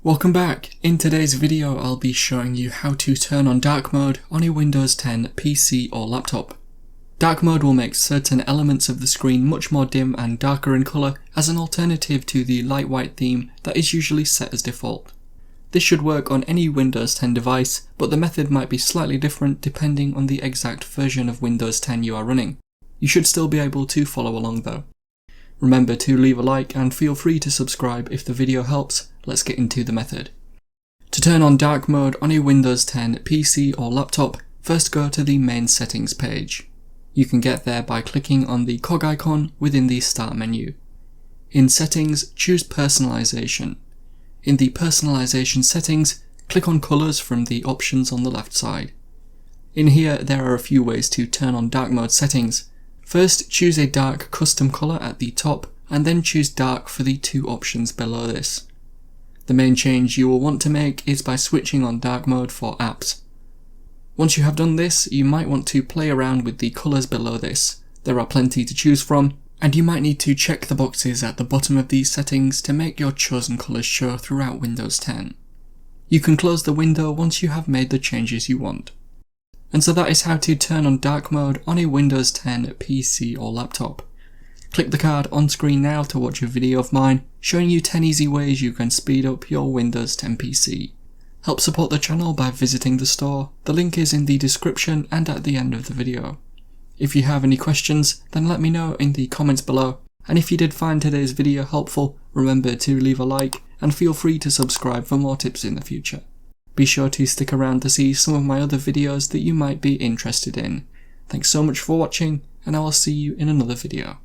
Welcome back. In today's video I'll be showing you how to turn on dark mode on a Windows 10 PC or laptop. Dark mode will make certain elements of the screen much more dim and darker in colour as an alternative to the light white theme that is usually set as default. This should work on any Windows 10 device, but the method might be slightly different depending on the exact version of Windows 10 you are running. You should still be able to follow along though. Remember to leave a like and feel free to subscribe if the video helps. Let's get into the method. To turn on dark mode on a Windows 10 PC or laptop, first go to the main settings page. You can get there by clicking on the cog icon within the start menu. In settings, choose personalization. In the personalization settings, click on colours from the options on the left side. In here there are a few ways to turn on dark mode settings. First, choose a dark custom colour at the top and then choose dark for the two options below this. The main change you will want to make is by switching on dark mode for apps. Once you have done this, you might want to play around with the colours below this. There are plenty to choose from, and you might need to check the boxes at the bottom of these settings to make your chosen colours show throughout Windows 10. You can close the window once you have made the changes you want. And so that is how to turn on dark mode on a Windows 10 PC or laptop. Click the card on screen now to watch a video of mine showing you 10 easy ways you can speed up your Windows 10 PC. Help support the channel by visiting the store. The link is in the description and at the end of the video. If you have any questions, then let me know in the comments below. And if you did find today's video helpful, remember to leave a like and feel free to subscribe for more tips in the future. Be sure to stick around to see some of my other videos that you might be interested in. Thanks so much for watching, and I will see you in another video.